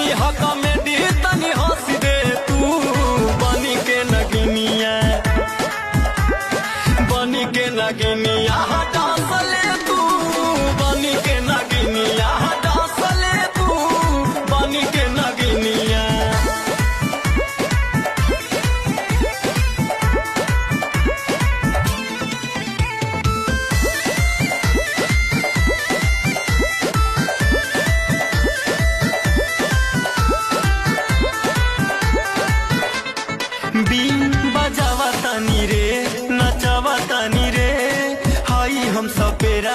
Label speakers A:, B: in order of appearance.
A: तनी हक में दी तनी हंस दे तू बनी के नगिनिया डांस ले तू बनी के नगिनिया डांस ले तू बनी के नगिनिया। बीन बजावा तानी रे नचावा तानी रे हाई हम सपेरा